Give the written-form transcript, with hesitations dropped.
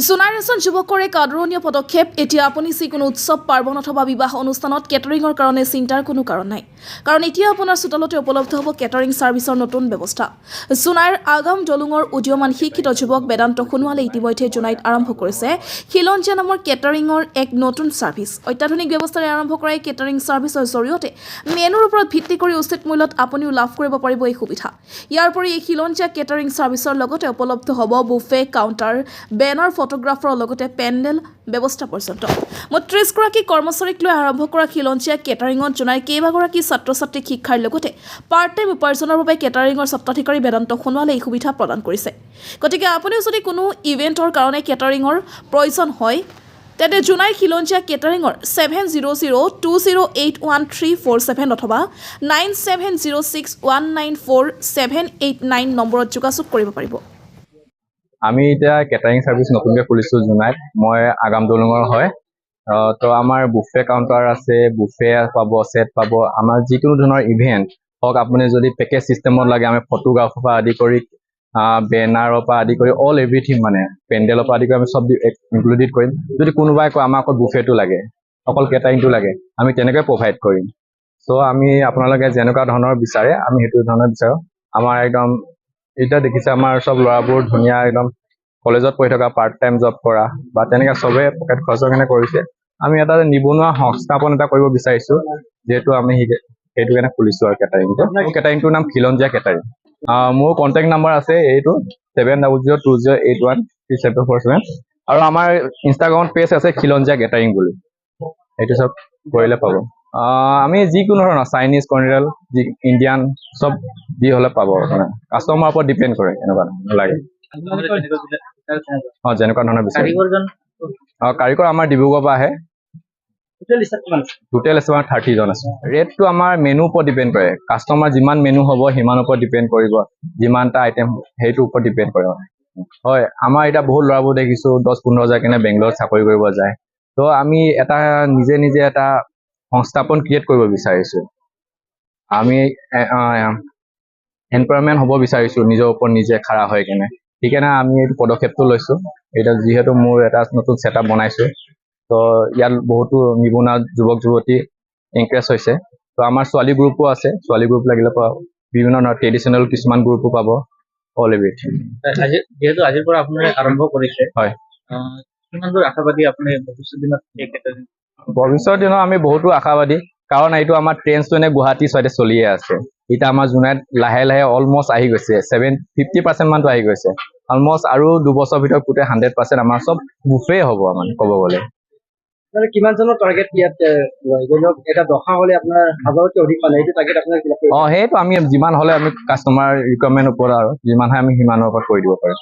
জোনাইৰ এজন যুৱকৰ এক আদৰণীয় পদক্ষেপ। এতিয়া আপুনি যিকোনো উৎসৱ পাৰ্বণ অথবা বিবাহ অনুষ্ঠানত কেটাৰিঙৰ কাৰণে চিন্তাৰ কোনো কাৰণ নাই, কাৰণ এতিয়া আপোনাৰ চোতালতে উপলব্ধ হ'ব কেটাৰিং ছাৰ্ভিচৰ নতুন ব্যৱস্থা। জোনাইৰ আগাম দলুঙৰ উদীয়মান শিক্ষিত যুৱক বেদান্ত সোণোৱালে ইতিমধ্যে জোনাইত আৰম্ভ কৰিছে খিলঞ্জীয়া নামৰ কেটাৰিঙৰ এক নতুন ছাৰ্ভিচ। অত্যাধুনিক ব্যৱস্থাৰে আৰম্ভ কৰা এই কেটাৰিং ছাৰ্ভিচৰ জৰিয়তে মেনুৰ ওপৰত ভিত্তি কৰি উচিত মূল্যত আপুনিও লাভ কৰিব পাৰিব এই সুবিধা। ইয়াৰ উপৰি এই খিলঞ্জীয়া কেটাৰিং ছাৰ্ভিচৰ লগতে উপলব্ধ হ'ব বুফে, কাউণ্টাৰ, বেনাৰ, ফটোগ্ৰাফাৰৰ লগতে পেণ্ডেল ব্যৱস্থা পৰ্যন্ত। মুঠ ৩০ গৰাকী কৰ্মচাৰীক লৈ আৰম্ভ কৰা খিলঞ্জীয়া কেটাৰিঙত জোনাইৰ কেইবাগৰাকী ছাত্ৰ ছাত্ৰীক শিক্ষাৰ লগতে পাৰ্ট টাইম উপাৰ্জনৰ বাবে কেটাৰিঙৰ স্বত্বাধিকাৰী বেদান্ত সোণোৱালে এই সুবিধা প্ৰদান কৰিছে। গতিকে আপুনিও যদি কোনো ইভেণ্টৰ কাৰণে কেটাৰিঙৰ প্ৰয়োজন হয় তেন্তে জোনাইৰ খিলঞ্জীয়া কেটাৰিঙৰ 7002081347 অথবা 9706194789 নম্বৰত যোগাযোগ কৰিব পাৰিব। আমি এতিয়া কেটাৰিং ছাৰ্ভিচ নতুনকৈ খুলিছোঁ জোনাইত। মই আগাম দলুঙৰ হয়। তো আমাৰ বুফে কাউণ্টাৰ আছে, বুফে পাব, ছেট পাব। আমাৰ যিকোনো ধৰণৰ ইভেণ্ট হওক, আপুনি যদি পেকেজ ছিষ্টেমত লাগে, আমি ফটোগ্ৰাফৰ পৰা আদি কৰি বেনাৰৰ পৰা আদি কৰি অল এভৰিথিং, মানে পেণ্ডেলৰ পৰা আদি কৰি আমি চব ইনক্লুডেড কৰিম। যদি কোনোবাই কয় আমাৰ অকল বুফেটো লাগে, অকল কেটাৰিংটো লাগে, আমি তেনেকৈ প্ৰভাইড কৰিম। চ' আমি আপোনালোকে যেনেকুৱা ধৰণৰ বিচাৰে আমি সেইটো ধৰণৰ বিচাৰোঁ। আমাৰ একদম এতিয়া দেখিছে আমাৰ চব ল'ৰাবোৰ ধুনীয়া, একদম কলেজত পঢ়ি থকা, পাৰ্ট টাইম জব কৰা বা তেনেকৈ চবেই পকেট খৰচৰ কাৰণে কৰিছে। আমি এটা নিবনুৱা সংস্থাপন এটা কৰিব বিচাৰিছোঁ, যিহেতু আমি সেইটো কাৰণে খুলিছোঁ আৰু কেটাৰিংটো। কেটাৰিংটোৰ নাম খিলঞ্জীয়া কেটাৰিং। মোৰ কণ্টেক্ট নাম্বাৰ আছে এইটো 7002081347 আৰু আমাৰ ইনষ্টাগ্ৰামত পেজ আছে খিলঞ্জীয়া কেটাৰিং বুলি। সেইটো চব কৰিলে পাব। আমি যিকোনো ধৰণৰ চাইনিজ, কণ্টিনেণ্টেল, ইণ্ডিয়ান চব যি হ'লে পাব। মানে কাষ্টমাৰৰ ওপৰত ডিপেণ্ড কৰে, এনেকুৱা লাগে যেনেকুৱা ধৰণৰ বিচাৰে। কাৰিকৰ আমাৰ ডিব্ৰুগড়ৰ পৰা আহে। টোটেল আছে আমাৰ 30 জন আছে। ৰেটটো আমাৰ মেনুৰ ওপৰত ডিপেণ্ড কৰে। কাষ্টমাৰ যিমান মেনু হ'ব সিমানৰ ওপৰত ডিপেণ্ড কৰিব, যিমানটা আইটেম সেইটোৰ ওপৰত ডিপেণ্ড কৰে। হয়, আমাৰ এতিয়া বহুত ল'ৰাবোৰ দেখিছোঁ 10-15 হাজাৰ কেনে বেংগলত চাকৰি কৰিব যায়। তো আমি এটা নিজে এটা সংস্থাপন ক্ৰিয়েট কৰিব বিচাৰিছোঁ। আমি এমপ্লয়মেণ্ট হ'ব বিচাৰিছোঁ নিজৰ ওপৰত নিজে খাৰা হৈ কেনে। সেইকাৰণে আমি এইটো পদক্ষেপটো লৈছোঁ। এতিয়া যিহেতু মোৰ এটা নতুন ছেটআপ বনাইছোঁ, তো ইয়াত বহুতো নিবনুৱা যুৱক যুৱতী ইনক্ৰেছ হৈছে। তো আমাৰ ছোৱালী গ্ৰুপো আছে, ছোৱালী গ্ৰুপ লাগিলে বিভিন্ন ধৰণৰ ট্ৰেডিশ্যনেল কিছুমান গ্ৰুপো পাব। All everything. যিহেতু আজিৰ পৰা আপুনি আৰম্ভ কৰিছে, হয়, কিমান দূৰ আশাবাদী আপুনি ভৱিষ্যত দিনত? ভৱিষ্যত দিনত আমি বহুতো আশাবাদী, কাৰণ এইটো আমাৰ ট্ৰেণ্ডছটো এনে গুৱাহাটী চাইডে চলিয়ে আছে। এতিয়া আমাৰ জোনাইত লাহে লাহে অলমষ্ট আহি গৈছে, 50% মানটো আহি গৈছে। অলমষ্ট আৰু 2 বছৰৰ ভিতৰত গোটেই 100% আমাৰ চব বুফে হ'ব, মানে ক'ব গ'লে। কিমানজনৰ টাৰ্গেট ইয়াত এটা দশা হ'লে আপোনাৰ 1000তকৈ অধিক পালে, সেইটো টাৰ্গেট আপোনাৰ? সেইটো আমি যিমান হ'লে আমি কাষ্টমাৰ ৰিকুৱাৰমেণ্টৰ ওপৰত আৰু যিমান হয় আমি সিমানৰ ওপৰত কৰি দিব পাৰিম।